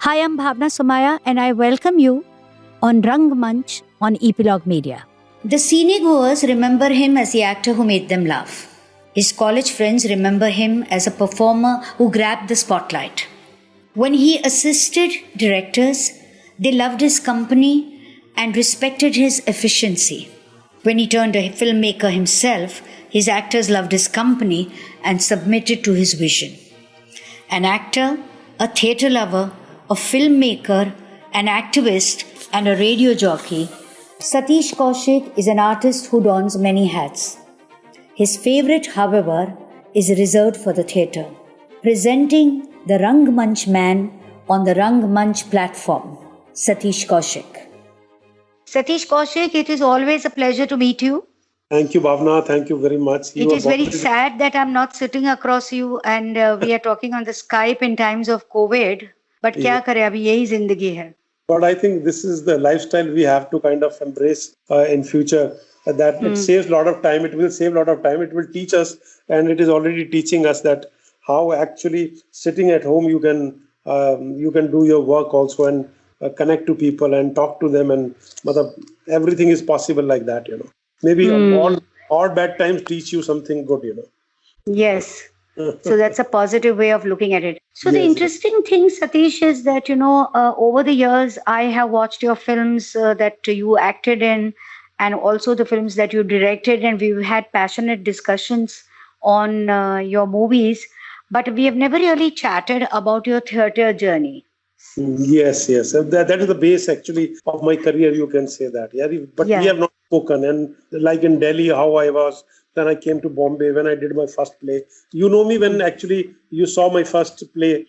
Hi, I'm Bhavna Somaya and I welcome you on Rangmanch on Epilogue Media. The cinegoers remember him as the actor who made them laugh. His college friends remember him as a performer who grabbed the spotlight. When he assisted directors, they loved his company and respected his efficiency. When he turned a filmmaker himself, his actors loved his company and submitted to his vision. An actor, a theatre lover, a filmmaker, an activist, and a radio jockey, Satish Kaushik is an artist who dons many hats. His favorite, however, is reserved for the theatre. Presenting the Rangmanch man on the Rangmanch platform, Satish Kaushik. Satish Kaushik, it is always a pleasure to meet you. Thank you, Bhavna. Thank you very much. It is very sad that I'm not sitting across you and we are talking on the Skype in times of COVID. But kya kare, abhi yahi zindagi hai. But I think this is the lifestyle we have to kind of embrace in future. That it saves a lot of time. It will save a lot of time. It will teach us, and it is already teaching us that how actually sitting at home you can do your work also and connect to people and talk to them, and everything is possible like that. Maybe all bad times teach you something good. Yes. So that's a positive way of looking at it. So the interesting thing, Satish, is that, over the years, I have watched your films that you acted in and also the films that you directed. And we've had passionate discussions on your movies. But we have never really chatted about your theatre journey. Yes. That is the base actually of my career, you can say that. We have not spoken. And like in Delhi, how I was. Then I came to Bombay when I did my first play. You know me when actually you saw my first play,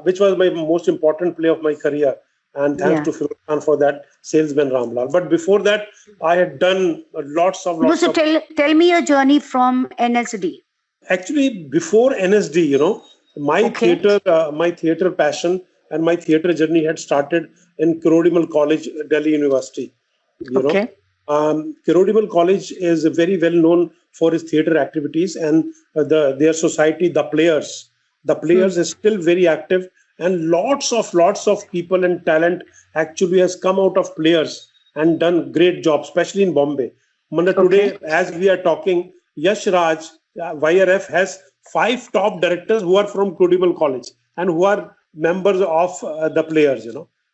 which was my most important play of my career. And thanks to Firoz Khan for that, Salesman Ramlal. But before that, I had done lots of... Tell me your journey from NSD. Actually, before NSD, my theatre passion and my theatre journey had started in Kirodimal College, Delhi University. Kirodimal College is very well known for his theatre activities, and their society, the Players. The Players is still very active, and lots of people and talent actually has come out of Players and done great jobs, especially in Bombay. Today, as we are talking, Yash Raj, YRF has 5 top directors who are from Kirodimal College and who are members of the Players,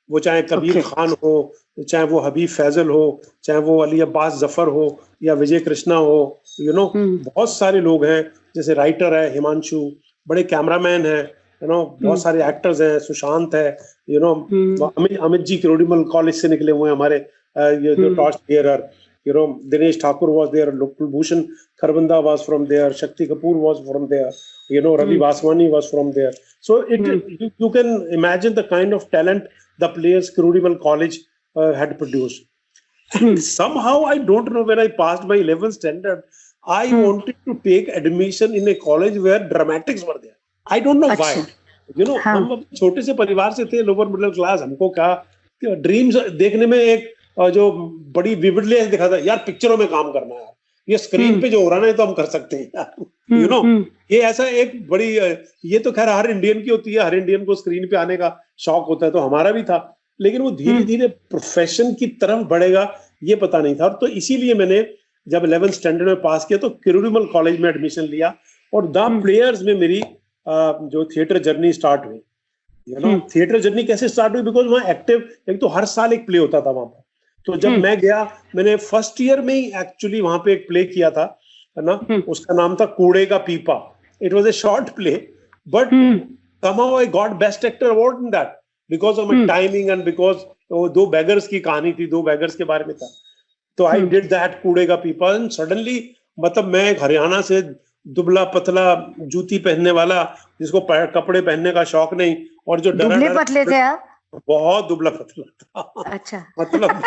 वो चाहे कबीर खान हो, चाहे वो हबीब फैजल हो, चाहे वो अली अब्बास जफर हो या विजय कृष्णा हो, बहुत सारे लोग हैं, जैसे राइटर है हिमांशु, बड़े कैमरामैन हैं, बहुत सारे एक्टर्स हैं, सुशांत है, अमित जी किरोड़ीमल कॉलेज से निकले हुए हैं हमारे, जो torch bearer, Dinesh Thakur was there, Kulbhushan Kharbanda was from there, Shakti Kapoor was from there, Ravi Vaswani was from there. So you can imagine the kind of talent the Players Kirodimal College had produced. And somehow, I don't know, when I passed my 11th standard, I wanted to take admission in a college where dramatics were there. I don't know why. हम छोटे से परिवार से थे, lower middle class, हमको क्या dreams देखने में एक जो बड़ी विविडली दिखा था, यार पिक्चरों में काम करना है, ये स्क्रीन पे जो हो रहा है तो हम कर सकते हैं ये ऐसा एक बड़ी, ये तो खैर हर इंडियन की होती है, हर इंडियन को स्क्रीन पे आने का शौक होता है, तो हमारा भी था, लेकिन वो धीरे धीरे प्रोफेशन की तरफ बढ़ेगा ये पता नहीं था। तो इसीलिए मैंने जब 11th स्टैंडर्ड में पास किया तो किरोड़ीमल कॉलेज में एडमिशन लिया और द प्लेयर्स में मेरी जो थिएटर जर्नी स्टार्ट हुई। थिएटर जर्नी कैसे स्टार्ट हुई, बिकॉज वहाँ एक्टिव, एक तो हर साल एक प्ले होता था वहां पर, तो जब मैं गया, मैंने फर्स्ट ईयर में ही एक्चुअली वहां पे एक प्ले किया था, है ना, उसका नाम था कूड़े का पीपा। It was a short play, but somehow I got best actor award in that because of my timing and because दो beggars की कहानी थी, 2 beggars के बारे में था, तो I did that कूड़े का पीपा, and suddenly मतलब मैं एक हरियाणा से दुबला पतला जूती पहनने वाला, जिसको कपड़े पहनने का शौक नहीं, और जो दुबले पतले थे आप? बहुत दुबला पतला था। अच्छा। मतलब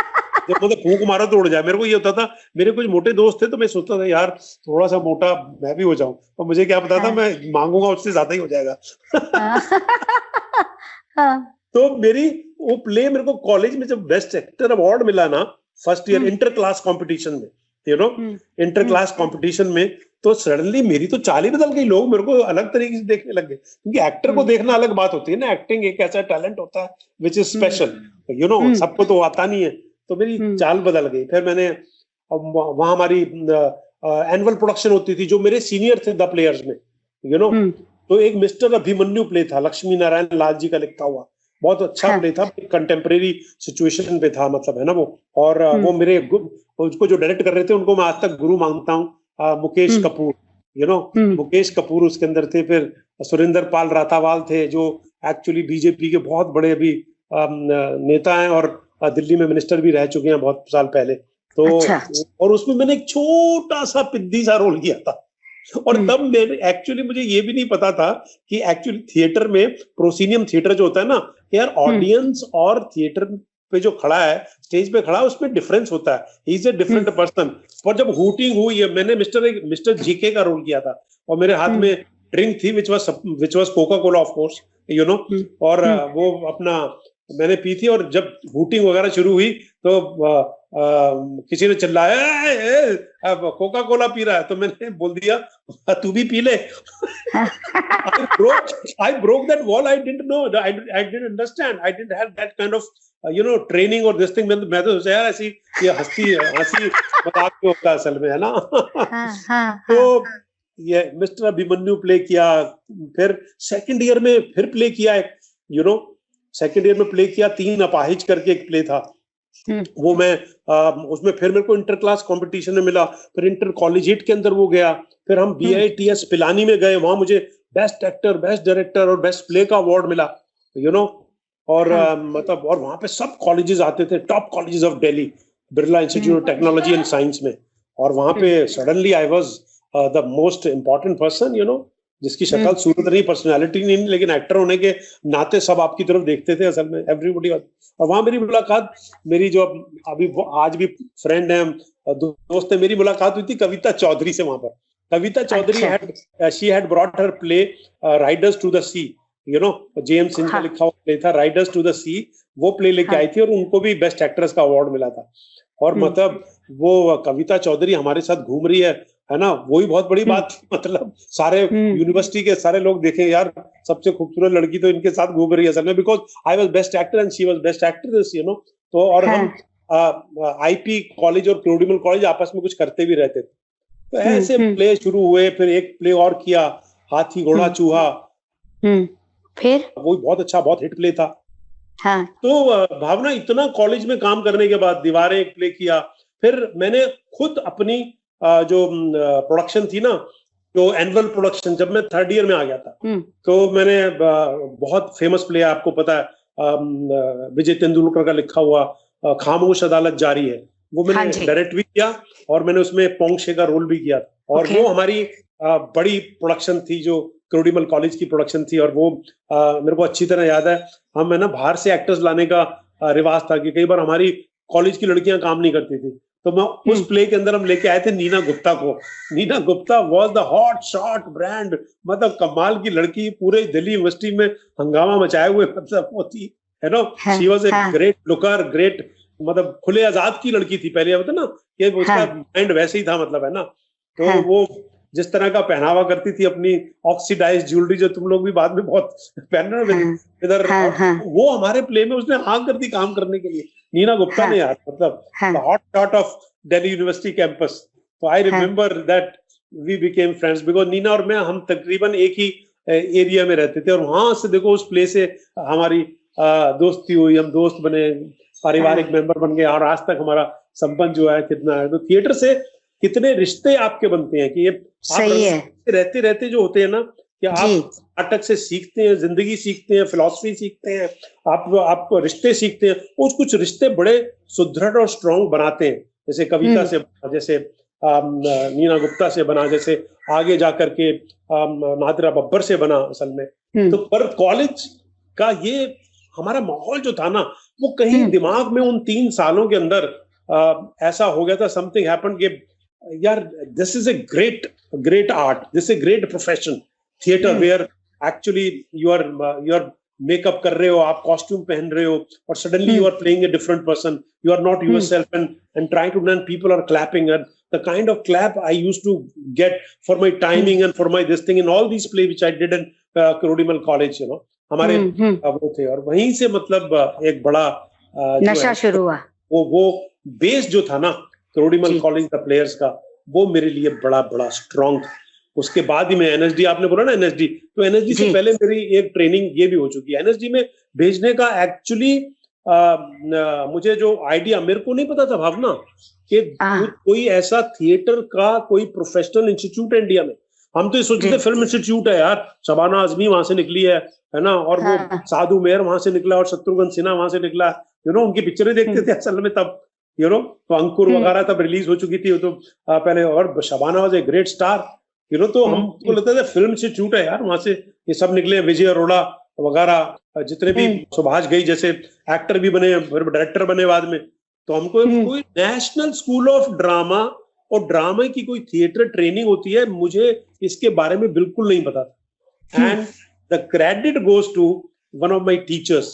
जब मुझे फूंक मारो तो उड़ जाए, मेरे को ये होता था, मेरे कुछ मोटे दोस्त थे तो मैं सोचता था यार थोड़ा सा मोटा मैं भी हो जाऊं, और मुझे क्या पता था मैं मांगूंगा उससे ज्यादा ही हो जाएगा। तो मेरी वो प्ले, मेरे को कॉलेज में जब बेस्ट एक्टर अवार्ड मिला ना, first year inter class competition में, you know, inter class competition में, तो सडनली मेरी तो चाल ही बदल गई, लोग मेरे को अलग तरीके से देखने लग गए, क्योंकि एक्टर को देखना अलग बात होती है ना, एक्टिंग एक ऐसा टैलेंट होता है which is special, you know, सबको तो आता नहीं है, तो मेरी चाल बदल गई। फिर मैंने वहां हमारी एनुअल प्रोडक्शन होती थी, जो मेरे सीनियर थे द प्लेयर्स में, यू नो, तो एक मिस्टर अभिमन्यु प्ले था, लक्ष्मी नारायण लाल जी का लिखा हुआ, बहुत अच्छा प्ले था, कंटेम्प्रेरी सिचुएशन पे था, मतलब है ना वो, और वो मेरे उसको जो डायरेक्ट कर रहे थे उनको मैं आज तक गुरु मानता हूँ, मुकेश कपूर, यू नो, मुकेश कपूर उसके अंदर थे। फिर सुरेंद्र पाल रातावाल थे, जो एक्चुअली बीजेपी के बहुत बड़े अभी नेता हैं, और दिल्ली में मिनिस्टर भी रह चुके हैं बहुत साल पहले, तो अच्छा। और उसमें मैंने एक छोटा सा पिद्दी सा रोल किया था, और तब मैंने एक्चुअली, मुझे ये भी नहीं पता था कि एक्चुअली थिएटर में प्रोसीनियम थिएटर जो होता है ना, यार ऑडियंस और थिएटर पे जो खड़ा है, स्टेज पे खड़ा है, उसमें डिफरेंस होता है, he is a different person. पर जब हूटिंग हुई है, मैंने मिस्टर जीके का रोल किया था, और मेरे हाथ में ड्रिंक थी which was Coca Cola of course, you know, और वो अपना मैंने पी थी, और जब हूटिंग वगैरह शुरू हुई तो किसी ने चिल्लाया, अब कोका कोला पी रहा है, तो मैंने बोल दिया तू भी पी ले। I broke that wall. I didn't know. I didn't understand. I didn't have that kind of you know training or this thing. मैं तो सोचा यार ऐसी ये हंसी मजाक में होता है असल में, है ना। तो ये मिस्टर अभिमन्यु प्ले किया, फिर सेकंड ईयर में फिर प्ले किया, यू नो, सेकंड ईयर में प्ले किया, 3 अपाहिज करके एक प्ले था, वो मैं उसमें फिर मेरे को इंटर क्लास कंपटीशन में मिला, फिर इंटर कॉलेजिएट के अंदर वो गया, फिर हम BITS पिलानी में गए, वहां मुझे बेस्ट एक्टर, बेस्ट डायरेक्टर और बेस्ट प्ले का अवार्ड मिला, यू नो, और मतलब, और वहां पे सब कॉलेजेस आते थे, top colleges of Delhi, Birla institute of technology and science में, और वहां पे suddenly I was the most important person, you know, जिसकी शक्ल सूरत नहीं, पर्सनालिटी नहीं, लेकिन एक्टर होने के नाते सब आपकी तरफ देखते थे असल में, एवरीबॉडी। और वहां मेरी मुलाकात, मेरी जो अभी आज भी फ्रेंड है, दोस्त है, मेरी मुलाकात हुई थी कविता चौधरी से वहां पर। Kavita Chaudhary she had brought her play Riders to the Sea, you know, James Synge का लिखा हुआ प्ले था राइडर्स टू द सी, वो प्ले लेके आई थी, और उनको भी बेस्ट एक्ट्रेस का अवार्ड मिला था। और मतलब वो कविता चौधरी हमारे साथ घूम रही है ना, वही बहुत बड़ी बात थी, मतलब सारे यूनिवर्सिटी के सारे लोग देखे यार, सबसे खूबसूरत लड़की तो इनके साथ घूम रही है असल में, because I was best actor and she was best actress, you know. तो और हम IP कॉलेज और क्रोडिमल कॉलेज आपस में कुछ करते भी रहते थे, तो ऐसे प्ले शुरू हुए। फिर एक प्ले और किया, हाथी घोड़ा चूहा, फिर वो बहुत अच्छा, बहुत हिट प्ले था। हाँ। तो भावना, इतना कॉलेज में काम करने के बाद दीवारें एक प्ले किया, फिर मैंने खुद अपनी जो प्रोडक्शन थी ना, जो एनुअल प्रोडक्शन, जब मैं 3rd ईयर में आ गया था, तो मैंने बहुत फेमस प्ले, आपको पता है, विजय तेंदुलकर का लिखा हुआ खामोश अदालत जारी है, वो मैंने डायरेक्ट भी किया, और मैंने उसमें पोंगशे का रोल भी किया, और वो हमारी बड़ी प्रोडक्शन थी, जो क्रोडिमल कॉलेज की प्रोडक्शन थी, और वो मेरे को अच्छी तरह याद है। हम है ना, बाहर से एक्टर्स लाने का रिवाज था कि कई बार हमारी कॉलेज की लड़कियां काम नहीं करती थी, तो मैं उस प्ले के अंदर हम लेके आए थे नीना गुप्ता को। Neena Gupta was the hot shot brand, मतलब कमाल की लड़की, पूरे दिल्ली यूनिवर्सिटी में हंगामा मचाए हुए, मतलब वो थी, है ना, she was a great looker, great, मतलब खुले आजाद की लड़की थी पहले, होता ना कि उसका माइंड वैसे ही था, मतलब, है ना। तो वो जिस तरह का पहनावा करती थी, अपनी ऑक्सीडाइज ज्वेलरी, जो तुम लोग भी बाद में बहुत पहनना इधर, वो हमारे प्ले में उसने हाँ कर दी काम करने के लिए, नीना गुप्ता ने, यार, मतलब hot shot of Delhi university campus. तो I remember that we became friends, because Neena और मैं, हम तकरीबन एक ही एरिया में रहते थे, और वहां से देखो उस प्ले से हमारी दोस्ती हुई, हम दोस्त बने, पारिवारिक मेंबर बन गए, और आज तक हमारा संबंध जो है कितना है। तो थिएटर से कितने रिश्ते आपके बनते हैं कि ये सही है, रहते रहते जो होते हैं ना, कि आप नाटक से सीखते हैं, जिंदगी सीखते हैं, फिलॉसफी सीखते हैं, आप रिश्ते सीखते हैं, कुछ रिश्ते बड़े सुदृढ़ और स्ट्रॉन्ग बनाते हैं, जैसे कविता से, जैसे नीना गुप्ता से बना, जैसे आगे जाकर के नादिरा बब्बर से बना असल में। तो पर कॉलेज का ये हमारा माहौल जो था ना, वो कहीं दिमाग में उन 3 सालों के अंदर ऐसा हो गया था, समथिंग हैपेंड कि यार, this is a great art, this is a great profession, theatre, where actually you are makeup कर रहे हो, आप कॉस्ट्यूम पहन रहे हो, और suddenly you are playing a different person, you are not yourself, and trying to learn, people are clapping, the kind of clap I used to get for my timing and for my this thing in all these play which I did in Crodimal College, you know, हमारे वो थे, और वहीं से मतलब एक बड़ा नशा शुरू हुआ। वो बेस जो था ना क्रोडिमल कॉलेज का प्लेयर्स का, वो मेरे लिए बड़ा बड़ा स्ट्रॉन्ग था। उसके बाद ही मैं एनएसडी, आपने बोला ना एनएसडी, तो एनएसडी से पहले मेरी एक ट्रेनिंग ये भी हो चुकी है। एनएसडी में भेजने का एक्चुअली मुझे जो आइडिया, मेरे को नहीं पता था भावना कि कोई ऐसा थिएटर का कोई प्रोफेशनल इंस्टीट्यूट है इंडिया में। हम तो ये सोचते थे फिल्म इंस्टीट्यूट है यार, शबाना आजमी वहां से निकली है ना, और वो साधु मेहर वहां से निकला और शत्रुघ्न सिन्हा वहां से निकला, यू नो, उनकी पिक्चरें देखते थे असल में तब, यू नो, तो अंकुर वगैरह तब रिलीज हो चुकी थी तो पहले, और Shabana was a great star, you know, तो हमको लगता था फिल्म इंस्टीट्यूट है यार, वहां से ये सब निकले, विजय अरोड़ा वगैरह जितने भी, सुभाष घई जैसे एक्टर भी बने, डायरेक्टर बने बाद में। तो हमको कोई नेशनल स्कूल ऑफ ड्रामा और ड्रामा की कोई थिएटर ट्रेनिंग होती है, मुझे इसके बारे में बिल्कुल नहीं पता था। And the credit goes to one of my teachers,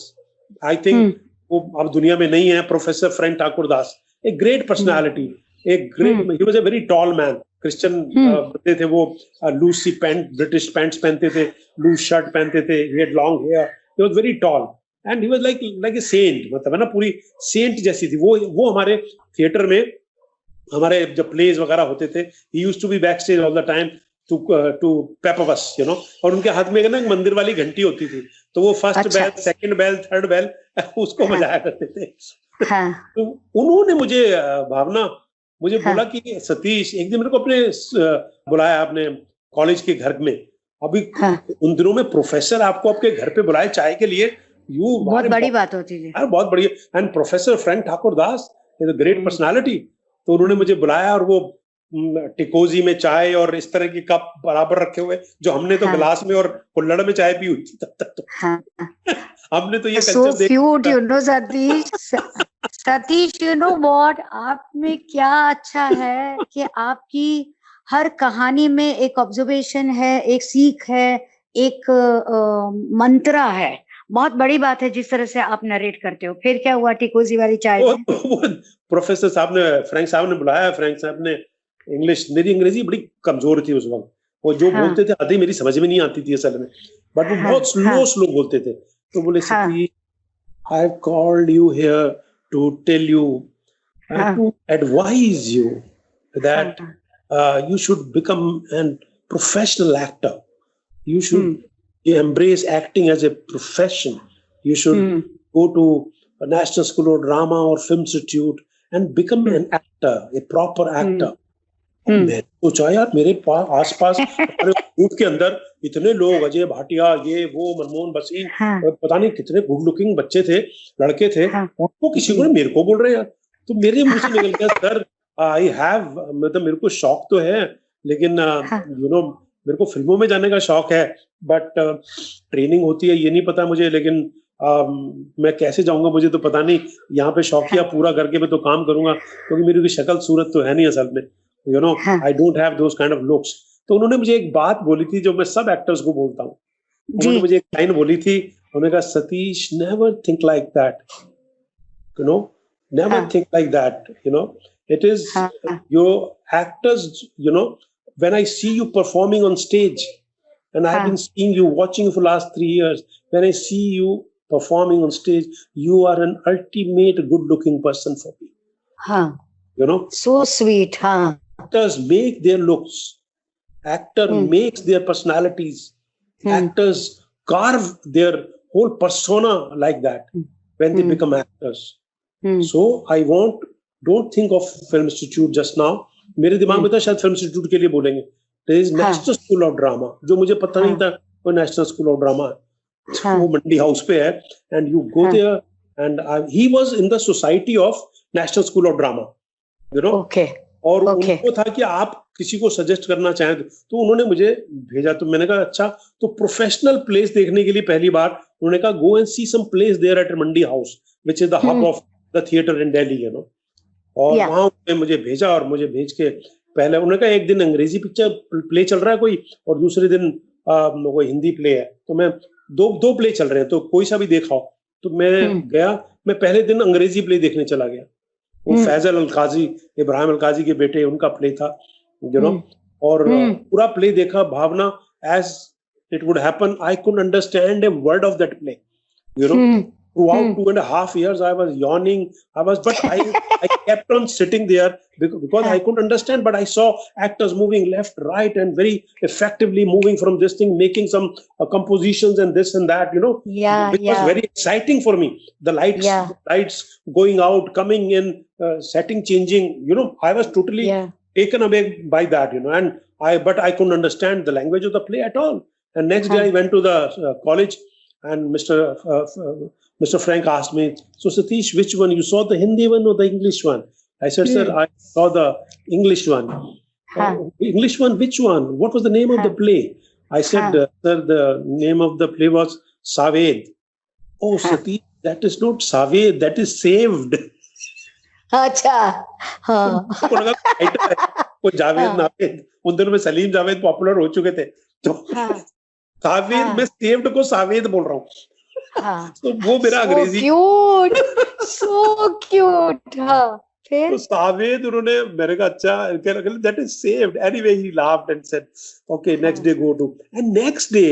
I think वो अब दुनिया में नहीं है, professor Frank Thakur Das, a great personality, एक great, he was a very tall man, Christian बनते थे वो, लूज सी पैंट, ब्रिटिश पैंट्स पहनते थे, लूज शर्ट पहनते थे, he had long hair, he was very tall and he was like a saint, मतलब है ना, पूरी सेंट जैसी थी वो हमारे थिएटर में, हमारे जब प्लेज वगैरह होते थे, he used to be back stage all the time to pep us, you know, और उनके हाथ में ना मंदिर वाली घंटी होती थी, तो वो first bell, second bell, third bell उसको बजाया करते थे। तो उन्होंने मुझे भावना मुझे बोला कि सतीश, एक दिन मेरे को अपने बुलाया अपने कॉलेज के घर में, अभी उन दिनों में प्रोफेसर आपको आपके घर पे बुलाए चाय के लिए, बहुत बड़ी बात होती थी, बहुत बड़ी, and professor Frank Thakur Das is a great personality. तो उन्होंने मुझे बुलाया और वो टिकोजी में चाय और इस तरह की कप बराबर रखे हुए, जो हमने तो गिलास में और कुल्हड़ में चाय पी हुई थी तब तक, तो हमने तो ये culture cute, you know Satish, you know what, आप में क्या अच्छा है कि आपकी हर कहानी में एक ऑब्जर्वेशन है, एक सीख है, एक मंत्रा है। बहुत बड़ी बात है जिस तरह से आप नरेट करते हो। फिर क्या हुआ टिकोजी वाली चाय में? प्रोफेसर साहब ने, फ्रैंक साहब ने बुलाया, फ्रैंक साहब ने इंग्लिश, मेरी अंग्रेजी बड़ी कमजोर थी उस वक्त, वो जो बोलते थे आधी मेरी समझ में नहीं आती थी असल में, बट वो बहुत स्लो बोलते थे। तो बोले, Satish, I have called you here to tell you, to advise you that you should become a professional actor. You should embrace acting as a profession. You should go to a National School of Drama or Film Institute and become an actor, a proper actor. मैं सोचा यार, मेरे आसपास group के अंदर इतने लोग, अजय भाटिया, ये वो, मनमोहन बसीन, पता नहीं कितने गुड लुकिंग बच्चे थे, लड़के थे, उनको किसी को मेरे को बोल रहे हैं। तो मेरे मुंह से निकल गया, सर आई हैव, मतलब मेरे को शौक तो है, लेकिन यू नो, मेरे को फिल्मों में जाने का शौक है, बट ट्रेनिंग होती है ये नहीं पता मुझे, लेकिन मैं कैसे जाऊंगा मुझे तो पता नहीं, यहाँ पे शौकिया पूरा करके मैं तो काम करूंगा, क्योंकि मेरी शक्ल सूरत तो है नहीं असल में, you no, I don't have those kind of looks. तो उन्होंने मुझे एक बात बोली थी जो मैं सब एक्टर्स को बोलता हूँ, उन्होंने मुझे एक लाइन बोली थी, उन्होंने कहा, Satish, never think like that, you know, never think like that, you know, it is your actors, you know, when I see you performing on stage, and I've been seeing you, watching you for last 3 years, when I see you performing on stage, you are an ultimate good looking person for me. You know, so sweet. Actors make their looks, actor makes their personalities, actors carve their whole persona like that when they become actors. So I don't think of film institute just now. मेरे दिमाग में था शायद film institute के लिए बोलेंगे, there is national School of drama, जो मुझे पता नहीं था वो नेशनल स्कूल ऑफ ड्रामा है, वो मंडी हाउस पे है, and you go there, and he was in the society of National School of Drama, you know, और उनको था कि आप किसी को सजेस्ट करना चाहें तो उन्होंने मुझे भेजा। तो मैंने कहा अच्छा, तो प्रोफेशनल प्लेस देखने के लिए पहली बार उन्होंने कहा, go and see some plays there at Mandi House which is the hub of the theatre in Delhi, you know, और वहां पे मुझे भेजा, और मुझे भेज के पहले उन्होंने कहा एक दिन अंग्रेजी पिक्चर प्ले चल रहा है कोई, और दूसरे दिन वो हिंदी प्ले है, तो मैं दो प्ले चल रहे हैं, तो कोई सा भी देखाओ। तो मैं गया, मैं पहले दिन अंग्रेजी प्ले देखने चला गया, वो फैजल अलकाजी, इब्राहिम अलकाजी के बेटे, उनका प्ले था, और पूरा प्ले देखा, भावना, as it would happen, I couldn't understand a word of that play. Throughout 2.5 years, I was yawning. But I kept on sitting there because I couldn't understand. But I saw actors moving left, right, and very effectively moving from this thing, making some compositions and this and that. Which was very exciting for me. The lights going out, coming in, setting changing. I was totally taken away by that. But I couldn't understand the language of the play at all. And next day I went to the college, and Mr. Frank asked me, "So Satish, which one? You saw the Hindi one or the English one?" I said, "Sir, I saw the English one." English one? Which one? What was the name of the play? I said, "Sir, the name of the play was Saved." "Oh, Satish, that is not Saved. That is Saved." अच्छा, उनको लगा कोई जावेद नावेद, उन दिनों में Salim Javed popular हो चुके थे, तो सावेद, मैं सेव्ड को सावेद बोल रहा हूँ। तो वो मेरा अंग्रेजी सो क्यूट। तो सावेद उन्होंने, मेरे का अच्छा, that is saved. Anyway he laughed and said, okay, next day go to, and next day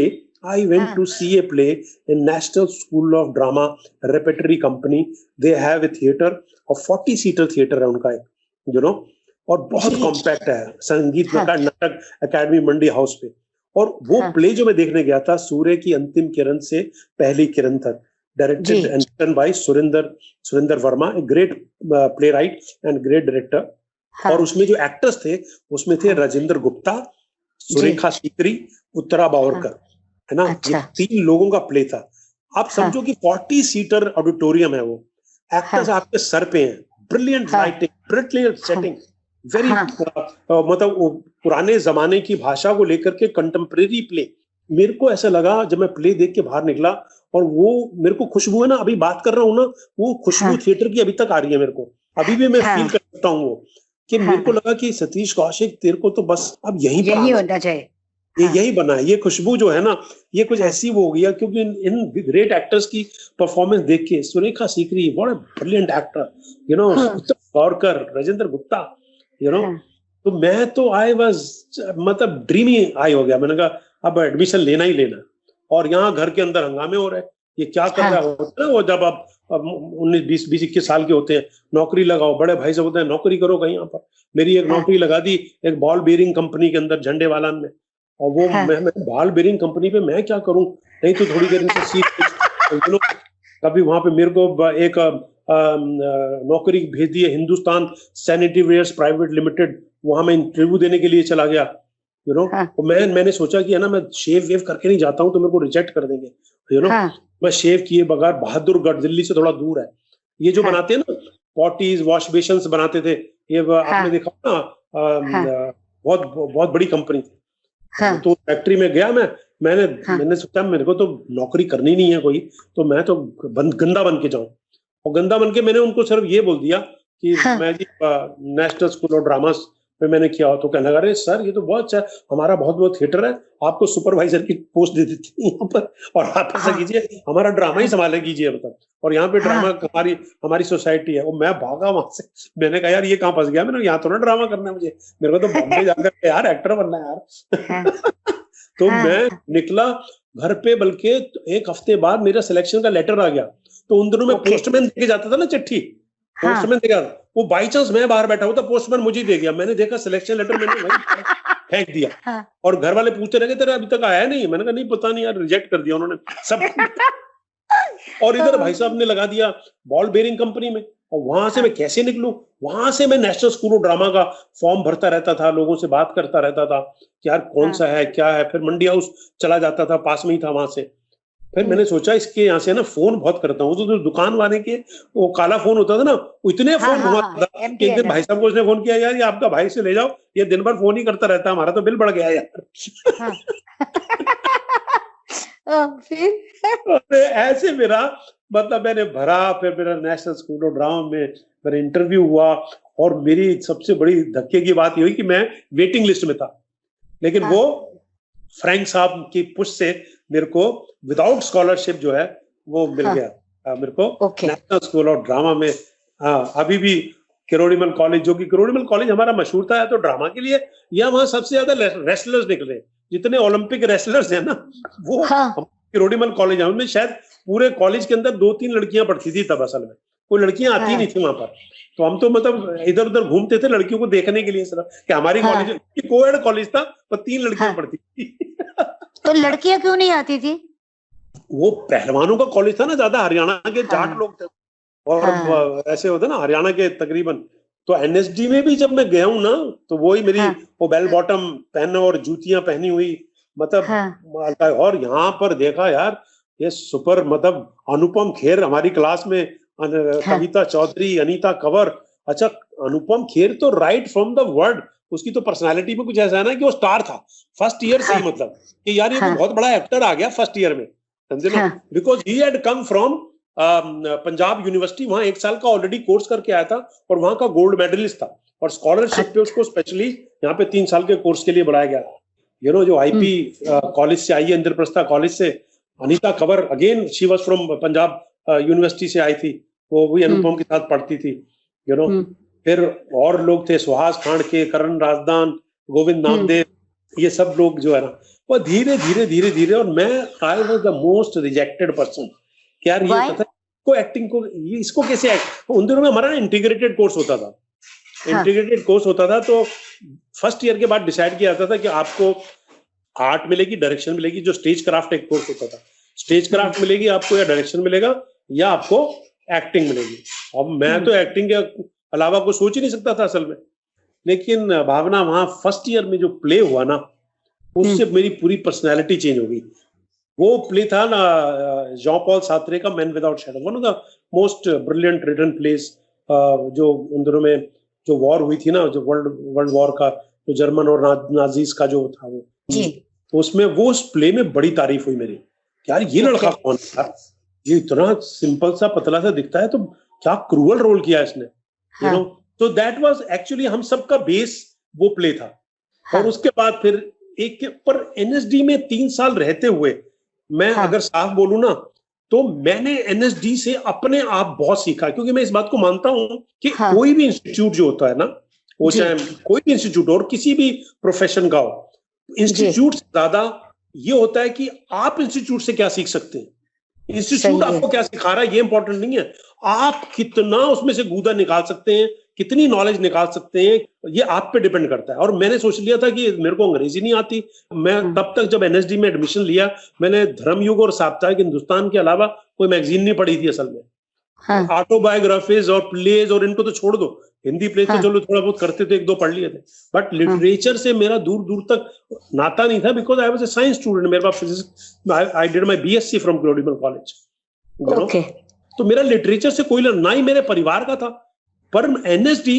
I went to see a play in National School of Drama Repertory Company. They have a theater, a 40-seater theater है उनका, और बहुत compact है, संगीत नाटक academy मंडी House पे। और वो प्ले जो मैं देखने गया था, सूर्य की अंतिम किरण से पहली किरण तक, directed and written by Surendra Verma, a great playwright and great director. और उसमें जो एक्टर्स थे, उसमें थे राजेंद्र गुप्ता, सुरेखा सीकरी, उत्तरा बावरकर, है ना। ये 3 लोगों का प्ले था। आप समझो कि 40-सीटर ऑडिटोरियम है, वो एक्टर्स आपके सर पे हैं, brilliant lighting, brilliant setting, very मतलब पुराने जमाने की भाषा को लेकर के कंटेम्परेरी प्ले। मेरे को ऐसा लगा जब मैं प्ले देख के बाहर निकला, और वो मेरे को खुशबू है ना, अभी बात कर रहा हूँ ना, वो खुशबू थिएटर की अभी तक आ रही है मेरे को, अभी भी मैं फील कर सकता हूँ वो, कि मेरे को लगा कि सतीश कौशिक, तेरे को तो बस अब यही होना चाहिए, यही बना है। ये खुशबू जो है ना, ये कुछ ऐसी वो हो गया, क्योंकि इन ग्रेट एक्टर्स की परफॉर्मेंस देख के, Surekha Sikri, what a brilliant actor, Uttara Baokar, Rajendra Gupta, तो मैं तो आई वाज, मतलब ड्रीमी आई हो गया। मैंने कहा अब एडमिशन लेना ही लेना। और यहाँ घर के अंदर हंगामे हो रहे हैं, ये क्या कर रहा होता है वो, जब आप 19, 20, 21 साल के होते हैं, नौकरी लगाओ, बड़े भाई से बोलते हैं नौकरी करो कहीं। यहाँ पर मेरी एक नौकरी लगा दी एक बॉल बेरिंग कंपनी के अंदर, झंडे वालान में, और वो मैं बॉल बेरिंग कंपनी पे मैं क्या करूं, नहीं तो थोड़ी देर से सीट कभी वहां पे मेरे को एक नौकरी भेज दी है, Hindustan sanitary wares private limited, वहां मैं इंटरव्यू देने के लिए चला गया, तो मैंने सोचा कि है ना, मैं शेव वेव करके नहीं जाता हूँ तो मेरे को रिजेक्ट कर देंगे, मैं शेव किए बगैर, बहादुरगढ़ दिल्ली से थोड़ा दूर है, ये जो बनाते हैं ना पॉटीज, वॉश बेसिन्स बनाते थे, ये आपने देखा ना, बहुत बड़ी कंपनी थी। तो फैक्ट्री में गया मैंने सोचा मेरे को तो नौकरी करनी नहीं है कोई, तो मैं तो गंदा बन के जाऊं, और गंदा बन के मैंने उनको सिर्फ ये बोल दिया कि मैं जी नेशनल स्कूल ऑफ ड्रामा में मैंने किया। तो कहने लगा, अरे सर ये तो बहुत अच्छा है, हमारा बहुत थिएटर है, आपको सुपरवाइजर की पोस्ट दे देती है यहाँ पर, और आप ऐसा कीजिए, हमारा ड्रामा ही संभाले कीजिए, मतलब, और यहाँ पे ड्रामा हमारी सोसाइटी है। वो मैं भागा वहां से, मैंने कहा यार ये कहाँ फंस गया, मैंने यहाँ तो ना ड्रामा करना है मुझे, मेरे को तो बॉम्बे जाकर यार एक्टर बनना है यार। तो मैं निकला घर पे, बल्कि 1 हफ्ते बाद मेरा सिलेक्शन का लेटर आ गया। तो उन दिनों में पोस्टमैन देके जाता था ना चिट्ठी, पोस्टमैन देगा, वो बाई चांस मैं बाहर बैठा हूँ तो पोस्टमैन मुझे दे गया। मैंने देखा सिलेक्शन लेटर, मैंने वही फेंक दिया, और घर वाले पूछते रहे तेरा अभी तक आया नहीं, मैंने कहा नहीं पता नहीं यार, रिजेक्ट कर दिया उन्होंने सब। और इधर भाई साहब ने लगा दिया बॉल बेरिंग कंपनी में, और वहां से मैं कैसे निकलूं, वहां से मैं नेशनल स्कूल ऑफ ड्रामा का फॉर्म भरता रहता था, लोगों से बात करता रहता था कि यार कौन सा है क्या है, फिर मंडी हाउस चला जाता था, पास में ही था वहां से। फिर मैंने सोचा इसके यहाँ से ना फोन बहुत करता हूँ, तो दुकान वाले के वो काला फोन होता था ना, इतने फोन घुमाता था कि एक दिन भाई साहब को उसने फोन किया, यार ये आपका भाई से ले जाओ, ये दिन भर फोन ही करता रहता है, हमारा तो बिल बढ़ गया यार। फिर ऐसे मेरा मतलब मैंने भरा, फिर मेरा नेशनल स्कूल ऑफ ड्रामा में मेरा इंटरव्यू हुआ, और मेरी सबसे बड़ी धक्के की बात ये हुई कि मैं वेटिंग लिस्ट में था, लेकिन वो फ्रैंक साहब की पुश से मेरे को विदाउट स्कॉलरशिप जो है वो मिल गया मेरे को नेशनल स्कूल ऑफ ड्रामा में। अभी भी किरोड़ीमल कॉलेज, जो कि किरोड़ीमल कॉलेज हमारा मशहूर था या तो ड्रामा के लिए, या वहां सबसे ज्यादा रेसलर्स निकले, जितने ओलंपिक रेसलर्स हैं ना वो हाँ किरोड़ीमल कॉलेज है। उनमें शायद पूरे कॉलेज के अंदर 2-3 लड़कियां पढ़ती थी तब, असल में कोई लड़कियां आती हाँ नहीं थी वहां पर। तो हम तो मतलब इधर उधर घूमते थे लड़कियों को देखने के लिए सिर्फ, कि हमारी हाँ कॉलेज कोएड कॉलेज था पर 3 लड़कियां हाँ। पढ़ती थी। तो लड़कियां क्यों नहीं आती थी? वो पहलवानों का कॉलेज था ना, ज्यादा हरियाणा के जाट हाँ लोग थे और हाँ ऐसे होते ना हरियाणा के तकरीबन। तो एनएसडी में भी जब मैं गया हूँ ना, तो वही मेरी हाँ वो बेल बॉटम पहन और जूतियां पहनी हुई, मतलब हाँ और यहाँ पर देखा यार, ये सुपर, मतलब अनुपम खेर हमारी क्लास में, हाँ कविता चौधरी, अनीता कंवर। अच्छा, अनुपम खेर तो राइट फ्रॉम द वर्ड, उसकी तो पर्सनालिटी में कुछ ऐसा है ना कि वो स्टार था फर्स्ट ईयर से ही, हाँ मतलब कि यार ये हाँ कोई बहुत बड़ा एक्टर आ गया फर्स्ट ईयर में, समझे ना। हाँ because he had come from Punjab university, वहां 1 साल का ऑलरेडी कोर्स करके आया था और वहां का गोल्ड मेडलिस्ट था, और स्कॉलरशिप पे उसको स्पेशली यहाँ पे 3 साल के कोर्स के लिए बढ़ाया गया। यू नो, जो आईपी कॉलेज से आई है, इंद्रप्रस्था कॉलेज से, Anita Kanwar, again she was from Punjab university से आई थी, वो भी अनुपम के साथ पढ़ती थी, यू नो। फिर और लोग थे, सुहास खांडके, करण राजदान, गोविंद नामदेव, ये सब लोग जो है ना, वो धीरे धीरे धीरे धीरे, और मैं I was the most rejected person. यार ये Why? पता को एक्टिंग को, ये इसको कैसे उन दिनों में हमारा ना इंटीग्रेटेड कोर्स होता था, हाँ इंटीग्रेटेड कोर्स होता था। तो फर्स्ट ईयर के बाद डिसाइड किया जाता था कि आपको आर्ट मिलेगी, डायरेक्शन मिलेगी, जो स्टेज क्राफ्ट एक कोर्स होता था, स्टेज क्राफ्ट मिलेगी आपको, या डायरेक्शन मिलेगा, या आपको एक्टिंग मिलेगी। अब मैं तो एक्टिंग के अलावा कुछ सोच ही नहीं सकता था असल में। लेकिन भावना, वहां फर्स्ट ईयर में जो प्ले हुआ ना, उससे मेरी पूरी पर्सनैलिटी चेंज हो गई। वो प्ले था ना जॉन पॉल सार्त्रे का man without shadow, one of the most brilliant written plays, जो उन दिनों में जो वॉर हुई थी ना, जो वर्ल्ड वॉर का, जो जर्मन और नाजीज का जो था वो, जी तो उसमें वो उस प्ले में बड़ी तारीफ हुई मेरी। यार ये लड़का कौन था, ये इतना सिंपल सा पतला सा दिखता है, तो क्या क्रूअल रोल किया इसने, यू नो। तो दैट वाज एक्चुअली हम सबका बेस वो प्ले था। और उसके बाद फिर एक पर एनएसडी में 3 साल रहते हुए, मैं अगर साफ बोलूं ना, तो मैंने एनएसडी से अपने आप बहुत सीखा, क्योंकि मैं इस बात को मानता हूं कि कोई भी इंस्टीट्यूट जो होता है ना, वो चाहे कोई भी इंस्टीट्यूट और किसी भी प्रोफेशन का हो, इंस्टीट्यूट से ज्यादा ये होता है कि आप इंस्टीट्यूट से क्या सीख सकते हैं। इंस्टीट्यूट आपको क्या सिखा रहा है ये इंपॉर्टेंट नहीं है, आप कितना उसमें से गूदा निकाल सकते हैं, कितनी नॉलेज निकाल सकते हैं, ये आप पे डिपेंड करता है। और मैंने सोच लिया था कि मेरे को अंग्रेजी नहीं आती। मैं तब तक जब एनएसडी में एडमिशन लिया, मैंने धर्मयुग और साप्ताहिक हिंदुस्तान के अलावा कोई मैगजीन नहीं पढ़ी थी असल में। ऑटोबायोग्राफीज और प्लेज और इनको तो छोड़ दो, हिंदी प्लेज तो चलो थोड़ा बहुत करते थे, 1-2 पढ़ लिए थे, बट लिटरेचर से मेरा दूर दूर तक नाता नहीं था, because I was a science student. मेरे पास physics, I did my BSc from Kirorimal college. तो मेरा लिटरेचर से कोई ना ही मेरे परिवार का था, पर एनएसडी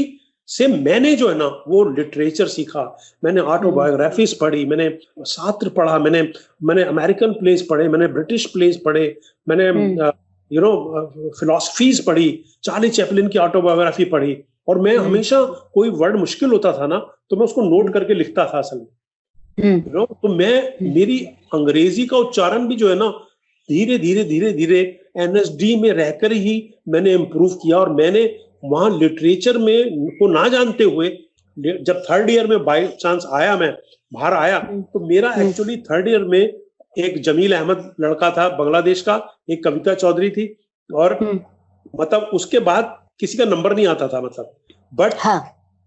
से मैंने जो है ना वो लिटरेचर सीखा। मैंने ऑटोबायोग्राफीज पढ़ी, मैंने सात्र पढ़ा, मैंने अमेरिकन प्लेस पढ़े, मैंने ब्रिटिश प्लेस पढ़े, मैंने यू नो फिलॉसफीज पढ़ी, चार्ली चैपलिन की ऑटोबायोग्राफी पढ़ी। और मैं हमेशा कोई वर्ड मुश्किल होता था ना, तो मैं उसको नोट करके लिखता था असल में, यू नो। तो मेरी अंग्रेजी का उच्चारण भी जो है ना, धीरे धीरे धीरे धीरे एनएसडी में रहकर ही मैंने इम्प्रूव किया। और मैंने वहां लिटरेचर में को ना जानते हुए, जब थर्ड ईयर में बाय चांस आया, मैं बाहर आया, तो मेरा एक्चुअली थर्ड ईयर में एक जमील अहमद लड़का था बांग्लादेश का, एक कविता चौधरी थी, और मतलब उसके बाद किसी का नंबर नहीं आता था, मतलब। बट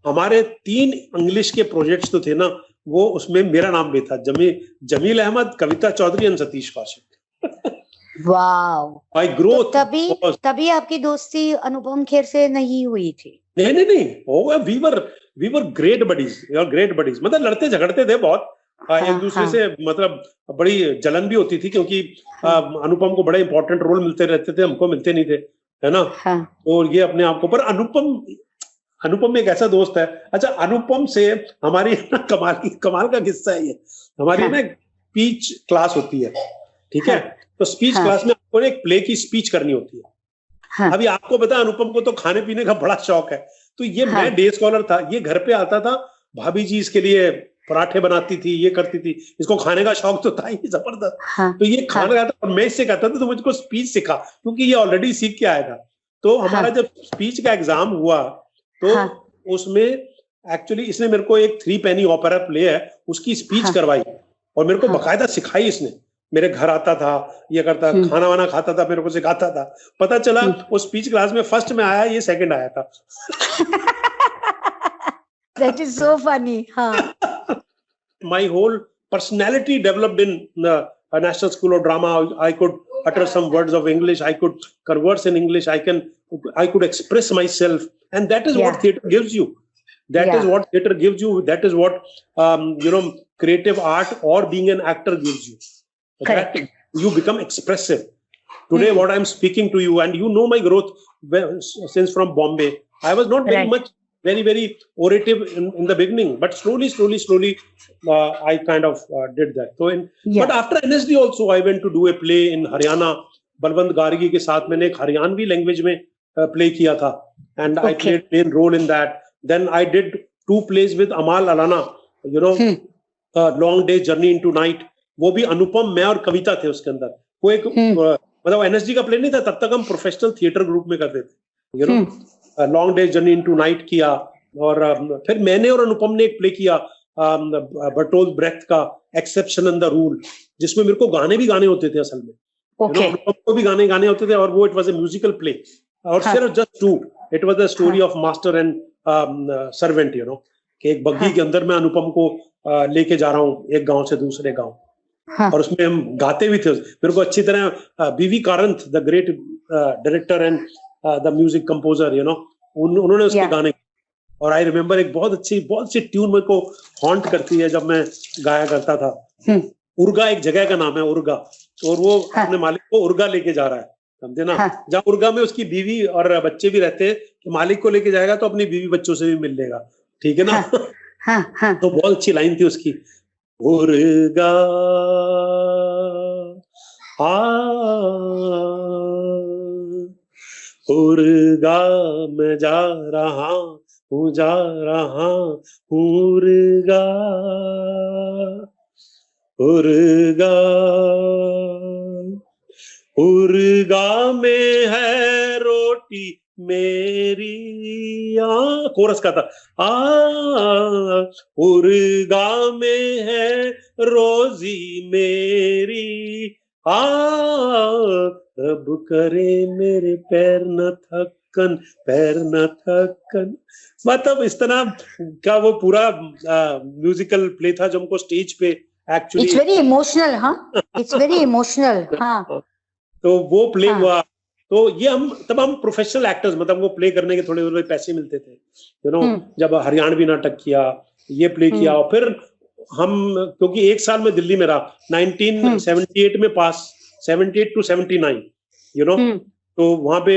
हमारे 3 इंग्लिश के प्रोजेक्ट्स तो थे ना, वो उसमें मेरा नाम भी था, Jameel Ahmed, Kavita Chaudhary and Satish Kaushik. Wow. By growth. तभी आपकी दोस्ती अनुपम खेर से नहीं हुई थी? नहीं होगा। वी वर ग्रेट बडीज, मतलब लड़ते झगड़ते थे बहुत, एक दूसरे से, मतलब बड़ी जलन भी होती थी, क्योंकि अनुपम को बड़े इंपॉर्टेंट रोल मिलते रहते थे, हमको मिलते नहीं थे, है ना। और ये अपने आप को, पर अनुपम एक ऐसा दोस्त है। अच्छा, अनुपम से हमारी कमाल का किस्सा है ये। हमारी ना स्पीच क्लास होती है, ठीक है। तो स्पीच क्लास में आपको एक प्ले की स्पीच करनी होती है। अभी आपको पता, अनुपम को तो खाने पीने का बड़ा शौक है। तो ये मैं डे स्कॉलर था, ये घर पे आता था, भाभी जी इसके लिए पराठे बनाती थी, ये करती थी, इसको खाने का शौक तो था ही जबरदस्त। तो ये खाना खाता, और मैं इससे कहता था तो मुझको स्पीच सिखा, क्योंकि ये ऑलरेडी सीख के आया था। तो हमारा जब स्पीच का एग्जाम हुआ, तो हाँ. उसमें एक्चुअली इसने मेरे को एक 3 पेनी ओपेरा प्ले है उसकी स्पीच हाँ. करवाई और मेरे को हाँ. बकायदा सिखाई इसने। मेरे घर आता था, ये करता, खाना वाना खाता था, मेरे को सिखाता था। पता चला वो स्पीच क्लास में फर्स्ट में आया, ये सेकंड आया था। That is so funny. हाँ. My whole personality developed in a National School of Drama. I could utter some words of English. I could converse in English. I could express myself, and that is what theatre gives you. That is what theatre gives you. That is what creative art or being an actor gives you. Correct. That you become expressive. Today, what I'm speaking to you, and you know my growth since from Bombay. I was not very orative in the beginning, but slowly, I kind of did that. So, but after NSD also, I went to do a play in Haryana. Balwant Gargi के साथ मैंने एक Haryanvi language में play किया था, and I played main role in that. Then I did 2 plays with Amal Alana. Long Day Journey into Night. वो भी अनुपम, मैं और कविता थे उसके अंदर। वो एक मतलब एनएसडी का प्ले नहीं था, तब तक हम प्रोफेशनल थिएटर ग्रुप में करते थे। Long day journey into night किया, और फिर मैंने और अनुपम ने एक प्ले किया बर्टोल्ड ब्रेख्ट का एक्सेप्शन एंड द रूल, जिसमें मेरे को गाने भी गाने होते थे असल में। अनुपम को भी गाने होते थे, और वो it was a musical play, और सिर्फ just 2, it was the story of master and servant, कि एक बग्घी के अंदर मैं अनुपम को लेके जा रहा हूँ एक गांव से दूसरे गांव। और उसमें हम गाते भी थे। मेरे को अच्छी तरह BV Karanth, the great director and the music composer, उन्होंने उसके गाने, और आई रिमेम्बर एक बहुत अच्छी ट्यून मेरे को हॉन्ट करती है जब मैं गाया करता था। उर्गा एक जगह का नाम है, उर्गा, और वो अपने मालिक को उर्गा लेके जा रहा है, समझे ना। जहाँ उर्गा में उसकी बीवी और बच्चे भी रहते हैं, कि मालिक को लेके जाएगा तो अपनी बीवी बच्चों से भी मिल लेगा, ठीक है ना। तो बहुत अच्छी लाइन थी उसकी, उर्गा उर्गा मैं जा रहा हूँ उर्गा उर्गा में है रोटी मेरी, कोरस का था, उर्गा में है रोजी मेरी, रब करे मेरे पैर न थकन। मतलब इस तरह का वो पूरा म्यूजिकल प्ले था जो हमको स्टेज पे एक्चुअली इट्स वेरी इमोशनल। हाँ, इट्स वेरी इमोशनल। हाँ, तो वो प्ले हुआ। तो ये तब हम प्रोफेशनल एक्टर्स, मतलब वो प्ले करने के थोड़े पैसे मिलते थे, जब हरियाणवी नाटक किया, ये प्ले किया, और फिर हम, क्योंकि एक साल में दिल्ली में रहा, 1978 में पास, 78 to 79, तो वहां पे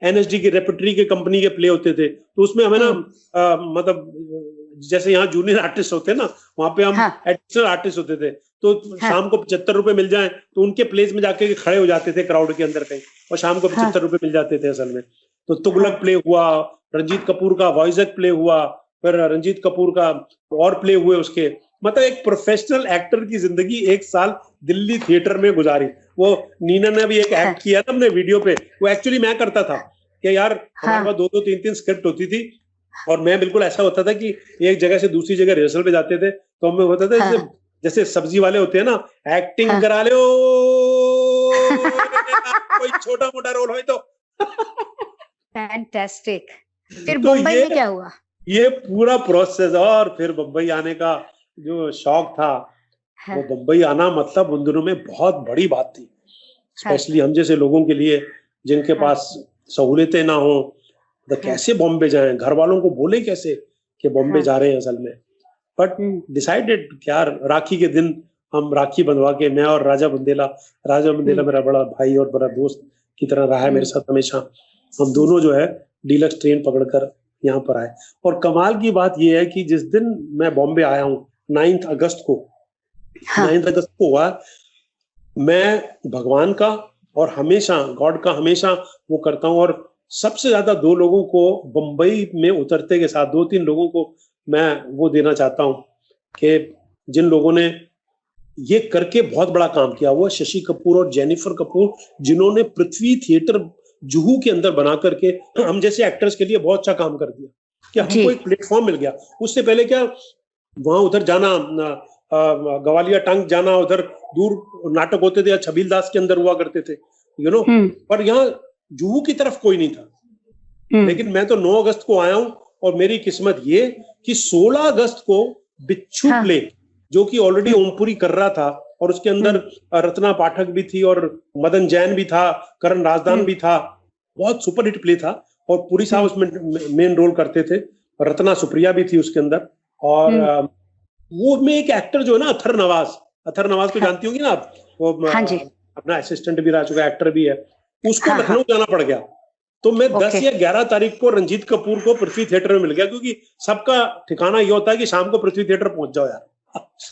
एनएसडी की रेपर्टरी के कंपनी के प्ले होते थे, तो उसमें हमें ना मतलब जैसे यहाँ जूनियर आर्टिस्ट होते हैं ना, वहां पे हम एडिशनल आर्टिस्ट होते थे। तो शाम को 75 रुपए मिल जाए तो उनके प्लेस में जाके खड़े हो जाते थे क्राउड के अंदर कहीं, और शाम को 75 रुपए मिल जाते थे असल में। तो तुगलक प्ले हुआ, रंजीत कपूर का वॉइसक प्ले हुआ, फिर रंजीत कपूर का और प्ले हुए उसके। मतलब एक प्रोफेशनल एक्टर की जिंदगी 1 साल दिल्ली थिएटर में गुजारी। वो नीना ने भी एक एक्ट किया था हमने वीडियो पे, वो एक्चुअली मैं करता था कि यार हमारे पास 2-2, 3-3 स्क्रिप्ट होती थी, और मैं बिल्कुल ऐसा होता था कि एक जगह से दूसरी जगह रिहर्सल पे जाते थे, तो हमें होता था जैसे सब्जी वाले होते हैं ना, एक्टिंग करा ले कोई छोटा मोटा रोल हो तो। फैंटास्टिक। फिर मुंबई में क्या हुआ? ये पूरा प्रोसेस, और फिर मुंबई आने का जो शौक था, वो मुंबई आना मतलब उन दिनों में बहुत बड़ी बात थी, स्पेशली हम जैसे लोगों के लिए जिनके पास सहूलियतें ना हो, तो कैसे बॉम्बे जाएं, घर वालों को बोले कैसे कि बॉम्बे जा रहे हैं असल में। बट डिसाइडेड क्या, राखी के दिन हम राखी बंधवा के, मैं और राजा बुंदेला मेरा बड़ा भाई और बड़ा दोस्त की तरह रहा है मेरे साथ हमेशा, हम दोनों जो है डीलक्स ट्रेन पकड़कर यहाँ पर आए। और कमाल की बात यह है कि जिस दिन मैं बॉम्बे आया हूँ 9 अगस्त को, 9 अगस्त को हुआ, मैं भगवान का और हमेशा गॉड का हमेशा वो करता हूँ, और सबसे ज्यादा 2 लोगों को बंबई में उतरते के साथ, 2-3 लोगों को मैं वो देना चाहता हूँ कि जिन लोगों ने ये करके बहुत बड़ा काम किया, वो शशि कपूर और जेनिफर कपूर, जिन्होंने पृथ्वी थिएटर जुहू के अंदर बना करके हम जैसे एक्टर्स के लिए बहुत अच्छा काम कर दिया कि हमको एक प्लेटफॉर्म मिल गया। उससे पहले क्या वहां उधर जाना, गवालिया टंग जाना, उधर दूर नाटक होते थे या छबील दास के अंदर हुआ करते थे, पर यहाँ जुहू की तरफ कोई नहीं था। लेकिन मैं तो 9 अगस्त को आया हूं और मेरी किस्मत ये कि 16 अगस्त को बिच्छू प्ले, जो कि ऑलरेडी ओमपुरी कर रहा था और उसके अंदर रत्ना पाठक भी थी और मदन जैन भी था, करण राजदान भी था, बहुत सुपरहिट प्ले था और पुरी साहब उसमें मेन रोल करते थे, रत्ना सुप्रिया भी थी उसके अंदर। और वो में एक एक्टर जो है ना, अथर नवाज को जानती होंगी ना आप, वो अपना असिस्टेंट भी रह चुका, एक्टर भी है, उसको लखनऊ जाना पड़ गया। तो मैं 10 या 11 तारीख को रंजीत कपूर को पृथ्वी थिएटर में मिल गया, क्योंकि सबका ठिकाना ये होता है कि शाम को पृथ्वी थिएटर पहुंच जाओ यार।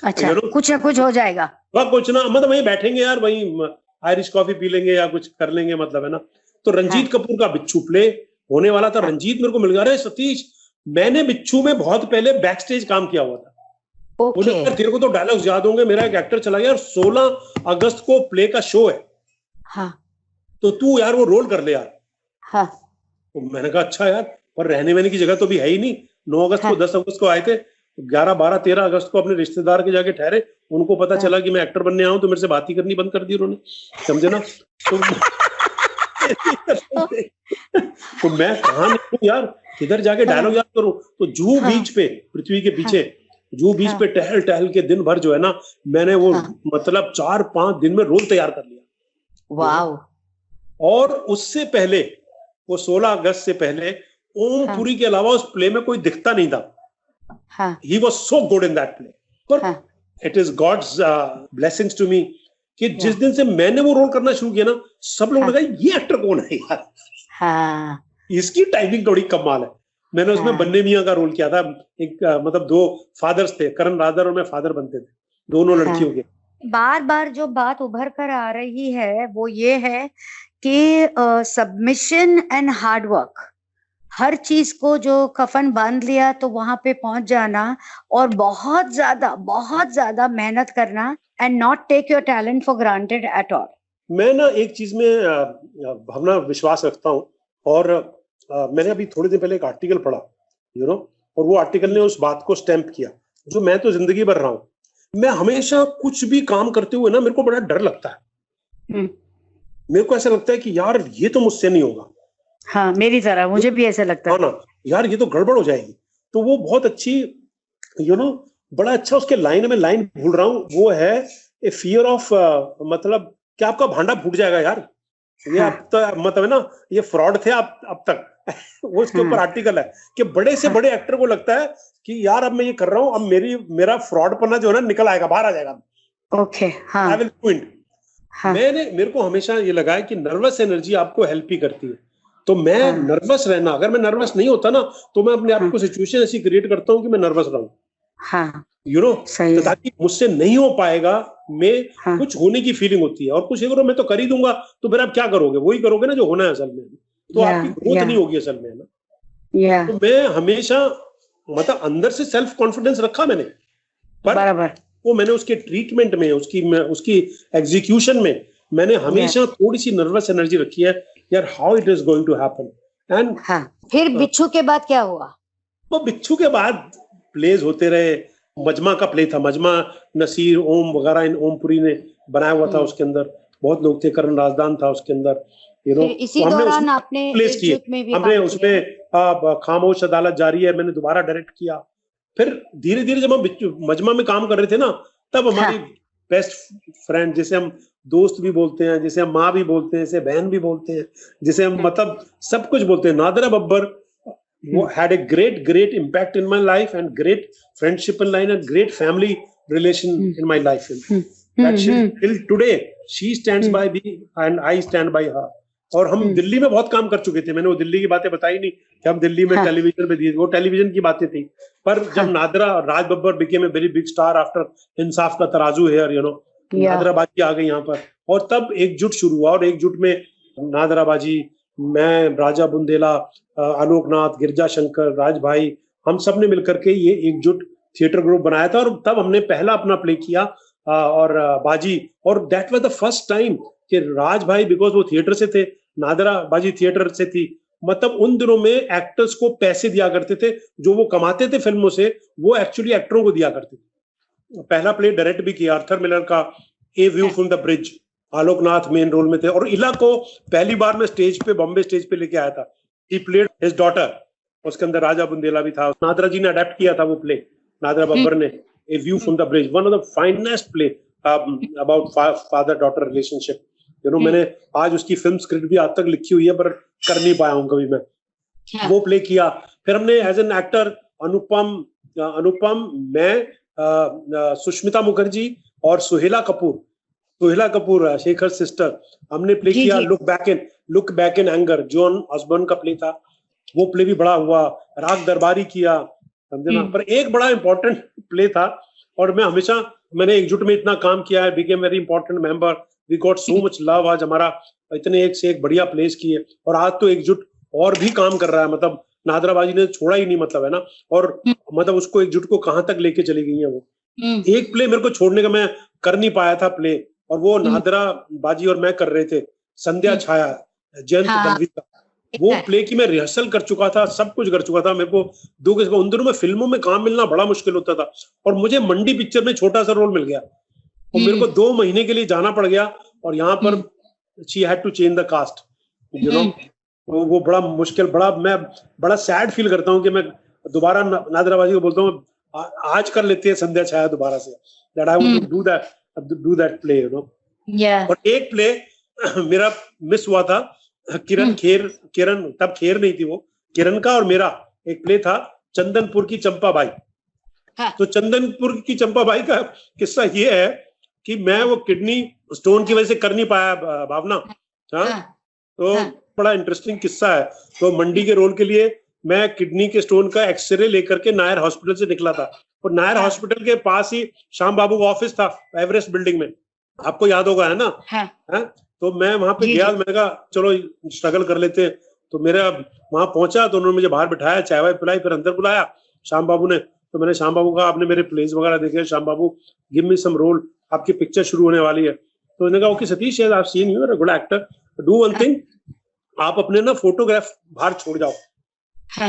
अच्छा, कुछ ना कुछ हो जाएगा, वह कुछ ना, मतलब वहीं बैठेंगे यार, वहीं आयरिश कॉफी पी लेंगे या कुछ कर लेंगे, मतलब है ना। तो रंजीत कपूर का बिच्छू प्ले होने वाला था। रंजीत मेरे को मिल गया, अरे सतीश, मैंने बिच्छू में बहुत पहले बैक स्टेज काम किया हुआ था। मुझे तेरे को तो डायलॉग्स याद होंगे, मेरा एक एक्टर चला गया और 16 अगस्त को प्ले का शो है, तो तू यार वो रोल कर ले यार। तो मैंने कहा अच्छा यार, पर रहने वहने की जगह तो भी है ही नहीं। 9 अगस्त को 10 अगस्त को आए थे, 11, 12, 13 अगस्त को अपने रिश्तेदार के जाके ठहरे। उनको पता चला कि मैं एक्टर बनने आऊं, तो मेरे से बात ही करनी बंद कर दी उन्होंने, समझे ना। तो मैं कहा निकलूं यार, किधर जाके डायलॉग याद करूं। तो जुहू बीच पे, पृथ्वी के पीछे जुहू बीच पे टहल टहल के दिन भर जो है ना, मैंने वो मतलब 4-5 दिन में रोल तैयार कर लिया। वाह। और उससे पहले, वो 16 अगस्त से पहले ओमपुरी के अलावा उस प्ले में कोई दिखता नहीं था। He was so good in that play. पर it is God's blessings to me कि जिस दिन से मैंने वो रोल करना शुरू किया ना, सब लोग लगा ये एक्टर कौन है यार, इसकी टाइमिंग थोड़ी कमाल है। मैंने उसमें बन्ने मियां का रोल किया था, एक मतलब 2 फादर्स थे, करण राजदान और मैं फादर बनते थे, दोनों लड़कियों के। बार बार जो बात उभर कर आ रही है वो ये है कि सबमिशन एंड हार्ड वर्क, हर चीज को जो कफन बांध लिया तो वहां पे पहुंच जाना, और बहुत ज्यादा मेहनत करना, and not take your talent for granted at all. मैं ना एक चीज में भावना विश्वास रखता हूँ, और मैंने अभी थोड़े दिन पहले एक आर्टिकल पढ़ा, और वो आर्टिकल ने उस बात को स्टैंप किया जो मैं तो जिंदगी भर रहा हूँ। मैं हमेशा कुछ भी काम करते हुए ना, मेरे को बड़ा डर लगता है। मेरे को ऐसा लगता है कि यार ये तो मुझसे नहीं होगा। हाँ, मेरी तरह मुझे भी ऐसा लगता है ना, यार ये तो गड़बड़ हो जाएगी। तो वो बहुत अच्छी, बड़ा अच्छा उसके लाइन में लाइन भूल रहा हूँ, वो है ए फियर ऑफ, मतलब कि आपका भांडा फूट जाएगा यार, ये अब तक मतलब है ना, ये फ्रॉड थे आप अब तक। वो उसके ऊपर आर्टिकल है कि बड़े से बड़े एक्टर को लगता है कि यार अब मैं ये कर रहा हूँ, अब मेरा फ्रॉड पना जो है ना निकल आएगा, बाहर आ जाएगा। ओके, हाँ। I will quit. मेरे को हमेशा ये लगा है कि नर्वस एनर्जी आपको हेल्प ही करती है। तो मैं नर्वस रहना, अगर मैं नर्वस नहीं होता ना, तो मैं अपने आप को सिचुएशन ऐसी क्रिएट करता हूँ कि मैं नर्वस रहूं, तो ताकि मुझसे नहीं हो पाएगा, मैं कुछ होने की फीलिंग होती है, और कुछ करो मैं तो कर ही दूंगा, तो फिर आप क्या करोगे, वही करोगे ना जो होना है असल में, तो आपकी ग्रोथ नहीं होगी असल में ना। तो मैं हमेशा मतलब अंदर से सेल्फ कॉन्फिडेंस रखा मैंने, पर वो मैंने उसके ट्रीटमेंट में, उसकी एग्जीक्यूशन में मैंने हमेशा थोड़ी सी नर्वस एनर्जी रखी है यार, how it is going to happen. And फिर बिच्छू के बाद क्या हुआ? वो बिच्छू के बाद प्लेज होते रहे। मजमा का प्ले था, मजमा नसीर, ओम वगैरह, इन ओमपुरी ने बनाया हुआ था। उसके अंदर बहुत लोग थे, करण राजदान था उसके अंदर, इसी दौरान आपने प्लेस किए, हमने उसमें खामोश अदालत जारी है मैंने दोबारा डायरेक्ट किया। फिर धीरे धीरे जब हम मजमा में काम कर रहे थे ना, तब हमारी बेस्ट फ्रेंड, जिसे हम दोस्त भी बोलते हैं, जिसे हम माँ भी बोलते हैं, जिसे बहन भी बोलते हैं, जिसे हम मतलब सब कुछ बोलते हैं, नादिरा बब्बर, वो had a great impact in my life and great friendship in line and great family relation in my life. That she till today she stands by me and I stand by her. और हम दिल्ली में बहुत काम कर चुके थे। मैंने वो दिल्ली की बातें बताई नहीं कि हम दिल्ली में टेलीविजन पे दिए, वो टेलीविजन की बातें थी। पर जब Nadira, Raj Babbar became a very big star after इंसाफ का तराजू है, नादिरा बाजी आ गई यहाँ पर, और तब एकजुट शुरू हुआ। और एकजुट में नादिरा बाजी, मैं, राजा बुंदेला, आलोकनाथ, गिरजा शंकर, राज भाई, हम सब ने मिलकर के ये एकजुट थिएटर ग्रुप बनाया था। और तब हमने पहला अपना प्ले किया, और बाजी, और that was the first time कि राज भाई, बिकॉज वो थिएटर से थे, नादराबाजी थिएटर से थी, मतलब उन दिनों में एक्टर्स को पैसे दिया करते थे, जो वो कमाते थे फिल्मों से वो एक्चुअली एक्टरों को दिया करते थे। पहला प्ले डायरेक्ट भी किया आर्थर मिलर का, A View from the Bridge, Aloknath main role में थे, और इला को पहली बार मैं स्टेज पे, बॉम्बे स्टेज पे लेके आया था। ही प्लेड हिज डॉटर, उसके अंदर राजा बुंदेला भी था। नादरा जी ने अडेप्ट किया था वो प्ले, नादरा बब्बर ने, A View from the Bridge, one of the finest play about father daughter relationship. मैंने आज उसकी फिल्म स्क्रिप्ट भी आज तक लिखी हुई है, पर कर नहीं पाया हूं कभी मैं। वो प्ले किया। फिर हमने एज एन एक्टर अनुपम, मैं, सुष्मिता मुखर्जी और सुहेला कपूर शेखर सिस्टर, हमने प्ले किया look back in anger, John Osborne का प्ले था। वो प्ले भी बड़ा हुआ। राग दरबारी किया, समझे ना। पर एक बड़ा इंपॉर्टेंट प्ले था, और मैंने एकजुट में इतना काम किया है, became very important member, we got so much love. आज हमारा इतने एक से एक बढ़िया प्लेस किए, और आज तो एकजुट और भी काम कर रहा है, मतलब नादराबाजी ने छोड़ा ही नहीं, मतलब है ना। और मतलब उसको एकजुट को कहां तक लेके चली गई है वो। एक प्ले मेरे को छोड़ने का मैं कर नहीं पाया था प्ले, और वो नादराबाजी और मैं कर रहे थे, संध्या छाया, जयंत दलवी का। वो प्ले की मैं रिहर्सल कर चुका था, सब कुछ कर चुका था। मेरे को उन दिनों में फिल्मों में काम मिलना बड़ा मुश्किल होता था, और मुझे मंडी पिक्चर में छोटा सा रोल मिल गया, और मेरे को 2 महीने के लिए जाना पड़ गया, और यहाँ पर she had to change the cast, वो बड़ा मुश्किल, मैं बड़ा सैड फील करता हूँ कि मैं दोबारा नादराबाजी को बोलता हूँ आज कर लेते हैं संध्या छाया दोबारा से, that I want to do that play, और एक प्ले मेरा मिस हुआ था, किरण तब खेर नहीं थी वो, किरण का और मेरा एक प्ले था, चंदनपुर की चंपाबाई। तो चंदनपुर की चंपाबाई का किस्सा ये है कि मैं वो किडनी स्टोन की वजह से कर नहीं पाया, भावना। तो बड़ा इंटरेस्टिंग किस्सा है। तो मंडी के रोल के लिए मैं किडनी के स्टोन का एक्सरे लेकर के नायर हॉस्पिटल से निकला था, और नायर हॉस्पिटल के पास ही श्याम बाबू का ऑफिस था, एवरेस्ट बिल्डिंग में, आपको याद होगा, है ना। है? तो मैं वहां पे गया, मैंने कहा चलो स्ट्रगल कर लेते हैं। तो मेरा वहां पहुंचा, तो उन्होंने मुझे बाहर बिठाया, चाय वाय पिलाई, फिर अंदर बुलाया श्याम बाबू ने। तो मैंने श्याम बाबू का, आपने मेरे प्लेस वगैरह देखे, Shyam Babu give me some role, आपकी पिक्चर शुरू होने वाली है। तो उन्होंने कहा okay Satish, I have seen you are a good actor, do one thing, आप अपने ना फोटोग्राफ बाहर छोड़ जाओ।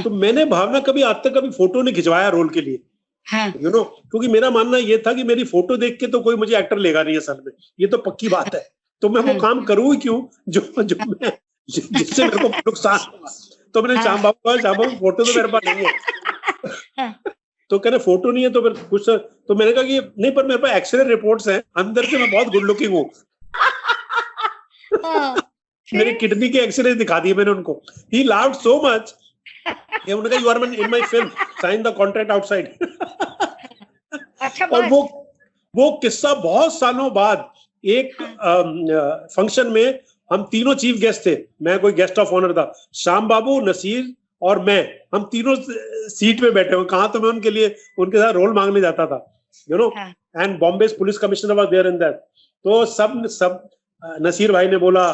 तो मैंने भावना कभी आज तक कभी फोटो नहीं खिंचवाया रोल के लिए, क्योंकि मेरा मानना ये था कि मेरी फोटो देख के तो कोई मुझे एक्टर लेगा नहीं असल में, ये तो पक्की बात है। तो मैं वो काम करूँ क्यों जिससे मेरे को नुकसान होगा। तो मैंने श्याम बाबू फोटो तो मेरे पास नहीं है। तो कहने फोटो नहीं है, तो फिर कुछ, तो मैंने कहा कि नहीं, पर मेरे पास एक्सरे रिपोर्ट्स हैं, अंदर से मैं बहुत गुड लुकिंग हूँ। मेरे किडनी के एक्सरे दिखा दिए मैंने उनको। ही लाफ्ड सो मच, उन्होंने कहा you are in my film, sign the contract outside. और वो किस्सा बहुत सालों बाद एक फंक्शन में, हम तीनों चीफ गेस्ट थे, मैं कोई गेस्ट ऑफ ऑनर था, श्याम बाबू, नसीर और मैं, हम तीनों सीट पे बैठे हुए। कहा तो मैं उनके लिए उनके साथ रोल मांगने जाता था, and Bombay police commissioner was there in that. तो सब नसीर भाई ने बोला,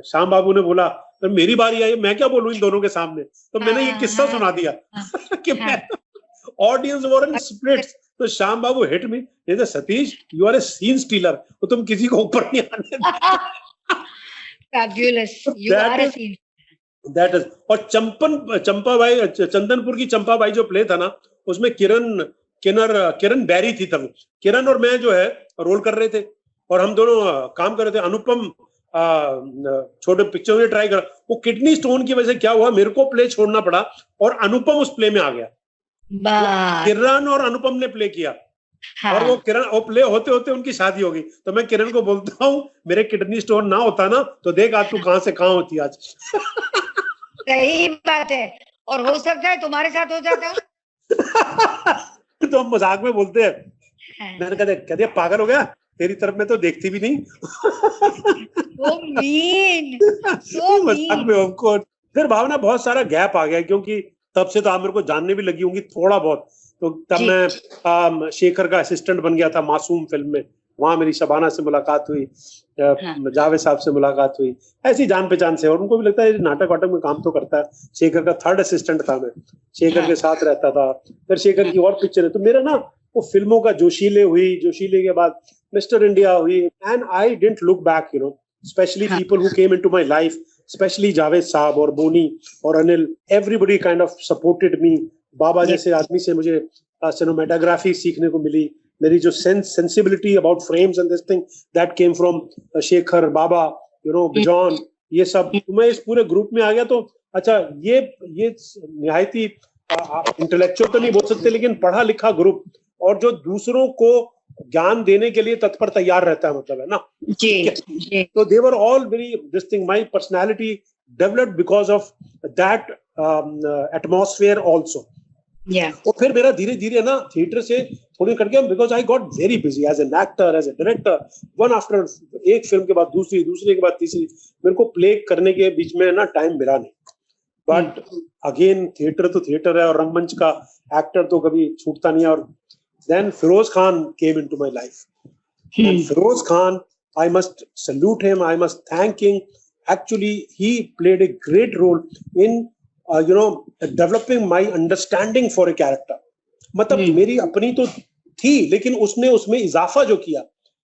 श्याम बाबू ने बोला, तो मेरी बारी आई, मैं क्या बोलूं इन दोनों के सामने। तो मैंने ये किस्सा सुना दिया कि मैं, ऑडियंस वर इन स्प्लिट्स। तो श्याम बाबू हिट मी, ये Satish you are a scene stealer, तो तुम किसी को ऊपर नहीं आने देते। Fabulous. You are a scene. That is, और चंपाबाई, चंदनपुर की चंपाबाई जो प्ले था ना, उसमें किरण बैरी थी तब। किरण और मैं जो है रोल कर रहे थे, और हम दोनों काम कर रहे थे। अनुपम छोटे पिक्चर में ट्राई करा, वो किडनी स्टोन की वजह से क्या हुआ, मेरे को प्ले छोड़ना पड़ा, और अनुपम उस प्ले में आ गया। किरण और अनुपम ने प्ले किया, और वो प्ले होते होते उनकी शादी हो गई। तो मैं किरण को बोलता हूँ, मेरे किडनी स्टोन ना होता ना, तो देख आज तू कहां से कहां होती आज। सही बात है, और हो सकता है तुम्हारे साथ हो जाता। तो हम मजाक में बोलते हैं, मैंने कहते पागल हो गया, तेरी तरफ में तो देखती भी नहीं। So mean. मजाक में हमको। फिर भावना बहुत सारा गैप आ गया, क्योंकि तब से तो आप मेरे को जानने भी लगी होंगी थोड़ा बहुत। तो तब मैं शेखर का असिस्टेंट बन गया था मासूम फिल्म में, वहां मेरी शबाना से मुलाकात हुई, जावेद साहब से मुलाकात हुई, ऐसी जान पहचान से। और उनको भी लगता है नाटक वाटक में काम तो करता है। शेखर का 3rd असिस्टेंट था मैं, शेखर के साथ रहता था। फिर शेखर की और पिक्चर है, तो मेरा ना वो फिल्मों का जोशीले के बाद मिस्टर इंडिया हुई, and I didn't look back, especially हाँ. people who came into my life, especially Javed Saab or Boni or Anil. Everybody kind of supported me. Baba Yes. जैसे आदमी से मुझे cinematography सीखने को मिली. मेरी जो sensibility about frames and this thing that came from Shekhar, Baba, bison, ये सब. तो मैं इस पूरे ग्रुप में आ गया. तो अच्छा, ये निहायती इंटेलेक्चुअल तो नहीं बोल सकते, लेकिन पढ़ा लिखा ग्रुप, और जो दूसरों को ज्ञान देने के लिए तत्पर तैयार रहता है, मतलब है ना. जी. तो they were all very this thing. My personality developed because of that atmosphere also. और फिर मेरा धीरे धीरे ना थिएटर से थोड़ी कट गया, because I got very busy as an actor, as a director. One after एक फिल्म के बाद दूसरी, दूसरे के बाद तीसरी. मेरे को प्ले करने के बीच में ना टाइम मिला नहीं. बट अगेन थिएटर तो थिएटर है, और रंगमंच का एक्टर तो कभी छूटता नहीं है. और then Feroz Khan came into my life. And Feroz Khan, I must salute him, I must thank him. Actually he played a great role in developing my understanding for a character. मतलब मेरी अपनी तो थी, लेकिन उसने उसमें इजाफा जो किया,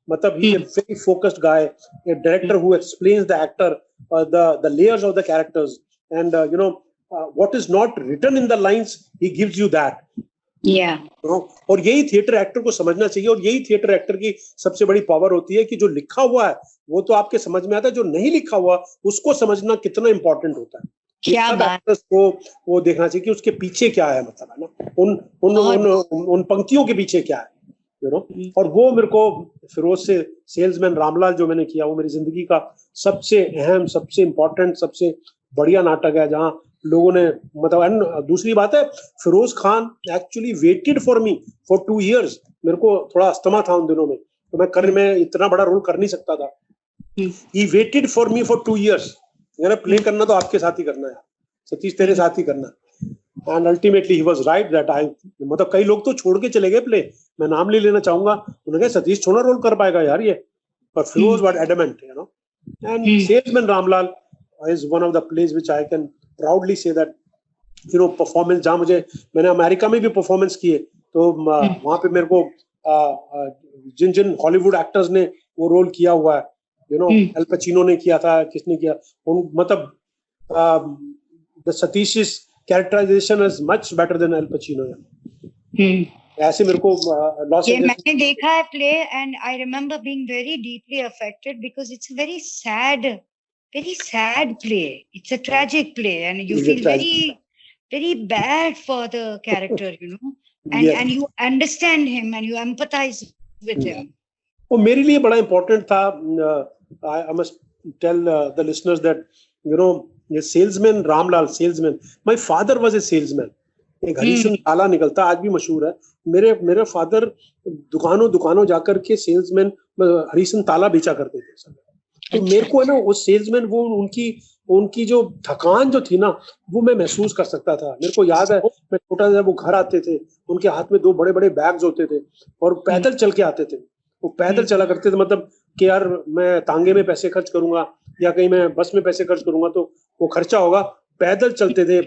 मतलब he very focused guy, a director who explains the actor, the layers of the characters, and what is not written in the lines, he gives you that. और यही थिएटर एक्टर को समझना चाहिए, और यही थिएटर एक्टर की सबसे बड़ी पावर होती है कि जो लिखा हुआ है वो तो आपके समझ में आता है, जो नहीं लिखा हुआ उसको समझना कितना इंपॉर्टेंट होता है. क्या बात. को वो देखना चाहिए कि उसके पीछे क्या है, मतलब है ना, उन पंक्तियों के पीछे क्या है, और वो मेरे को फिरोज से सेल्समैन रामलाल जो मैंने किया, वो मेरी जिंदगी का सबसे अहम, सबसे इंपॉर्टेंट, सबसे बढ़िया नाटक है, जहाँ लोगों ने मतलब. दूसरी बात है, Feroz Khan actually waited for me for 2 years. मेरे को थोड़ा अस्थमा था उन दिनों में, तो मैं इतना बड़ा रोल कर नहीं सकता था. He waited for me for 2 years. मैंने प्ले करना तो आपके साथ ही करना है, सतीश तेरे साथ ही करना. And ultimately he was right that I, मतलब कई लोग तो छोड़ के चले गए प्ले. मैं नाम ले लेना चाहूंगा, उन्होंने कहा सतीश थोड़ा रोल कर पाएगा यार ये, पर Feroz was adamant, and salesman Ramlal is one of the plays which I can proudly say that performance, जहाँ मैंने अमेरिका में भी परफॉर्मेंस किए, तो वहां पे मेरे को जिन जिन हॉलीवुड एक्टर्स ने वो रोल किया हुआ है, एल पचिनो ने किया था, किसने किया, मतलब the Satish's characterization is much better than L Pacino. ऐसे मेरे को लॉस ये मैंने देखा है play, and I remember being very deeply affected because it's very sad play. It's a tragic play, and you feel very bad for the character, and you understand him and you empathize with him. वो मेरे लिए बड़ा important था. I must tell the listeners that ये salesman Ramlal, salesman, my father was a salesman. एक हरीशन ताला निकलता, आज भी मशहूर है. मेरे फादर दुकानों जाकर के सेल्समैन हरीशन ताला बेचा करते थे. तो मेरे को है ना वो सेल्समैन, वो उनकी जो थकान जो थी ना, वो मैं महसूस कर सकता था. मेरे को याद है, मैं छोटा सा, वो घर आते थे, उनके हाथ में 2 बड़े-बड़े बैग्स होते थे, और पैदल चल के आते थे. वो पैदल चला करते थे, मतलब कि यार मैं तांगे में पैसे खर्च करूंगा या कहीं मैं बस में पैसे खर्च करूंगा तो वो खर्चा होगा. पैदल चलते थे,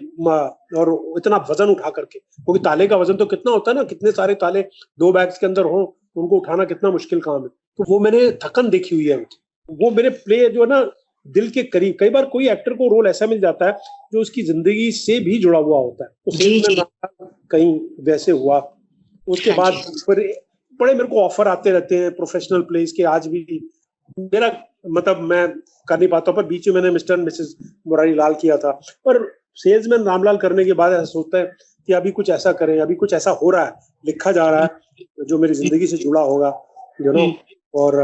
और इतना वजन उठा करके, क्योंकि ताले का वजन तो कितना होता है ना, कितने सारे ताले 2 बैग्स के अंदर हो, उनको उठाना कितना मुश्किल काम है. तो वो मैंने थकन देखी हुई है. वो मेरे प्ले जो है ना दिल के करीब. कई बार कोई एक्टर को रोल ऐसा मिल जाता है जो उसकी जिंदगी से भी जुड़ा हुआ होता है, तो कहीं वैसे हुआ. उसके बाद फिर बड़े मेरे को ऑफर आते रहते हैं प्रोफेशनल प्लेस के. आज भी मेरा मतलब मैं कर नहीं पाता, पर बीच में मैंने mister and Mrs Murari Lal किया था. पर सेल्समैन रामलाल करने के बाद ऐसा सोचता है कि अभी कुछ ऐसा करें, अभी कुछ ऐसा हो रहा है, लिखा जा रहा है जो मेरी जिंदगी से जुड़ा होगा, और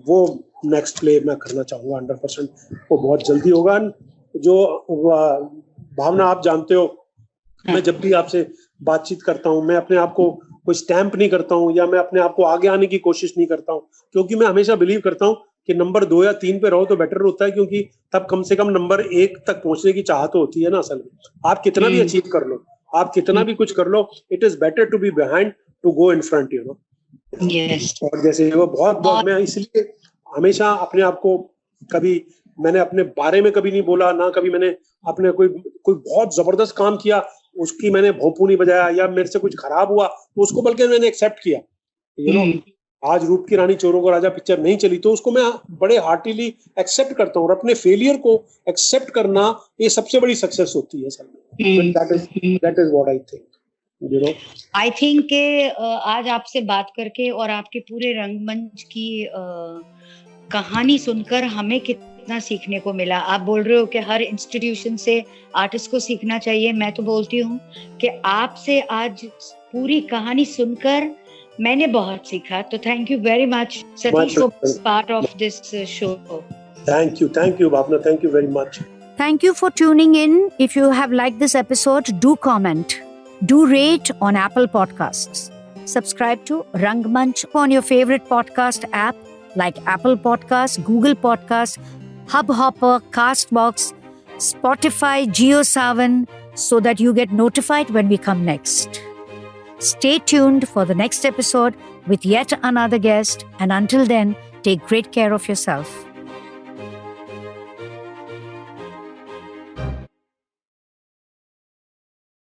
वो नेक्स्ट प्ले मैं करना चाहूंगा 100%. वो बहुत जल्दी होगा. जो भावना आप जानते हो, मैं जब भी आपसे बातचीत करता हूँ, मैं अपने आप को कोई स्टैंप नहीं करता हूँ, या मैं अपने आप को आगे आने की कोशिश नहीं करता हूँ, क्योंकि मैं हमेशा बिलीव करता हूँ कि नंबर 2 या 3 पे रहो तो बेटर होता है, क्योंकि तब कम से कम नंबर 1 तक पहुंचने की चाहत होती है ना. असल में आप कितना भी अचीव कर लो, आप कितना भी कुछ कर लो, it is better to be behind to go in front. और जैसे वो बहुत मैं इसलिए हमेशा अपने आप को, कभी मैंने अपने बारे में कभी नहीं बोला ना, कभी मैंने अपने कोई बहुत जबरदस्त काम किया उसकी मैंने भोंपू नहीं बजाया, या मेरे से कुछ खराब हुआ तो उसको बल्कि मैंने एक्सेप्ट किया. आज रूप की रानी चोरों का राजा पिक्चर नहीं चली तो उसको मैं बड़े हार्टिली एक्सेप्ट करता हूँ, और अपने फेलियर को एक्सेप्ट करना ये सबसे बड़ी सक्सेस होती है असल में. That is what I think, you know. I think के आज आपसे बात करके और आपके पूरे रंगमंच की कहानी सुनकर हमें कितना सीखने को मिला. आप बोल रहे हो कि हर इंस्टीट्यूशन से आर्टिस्ट को सीखना चाहिए. मैं तो बोलती हूँ कि आपसे आज पूरी कहानी सुनकर मैंने बहुत सीखा. तो thank you very much Satish for part of this show. Thank you, Bhavna. Thank you very much. Thank you for tuning in. If you have liked this episode, do comment. Do rate on Apple Podcasts. Subscribe to Rangmanch on your favorite podcast app like Apple Podcasts, Google Podcasts, Hubhopper, Castbox, Spotify, JioSaavn, so that you get notified when we come next. Stay tuned for the next episode with yet another guest, and until then, take great care of yourself.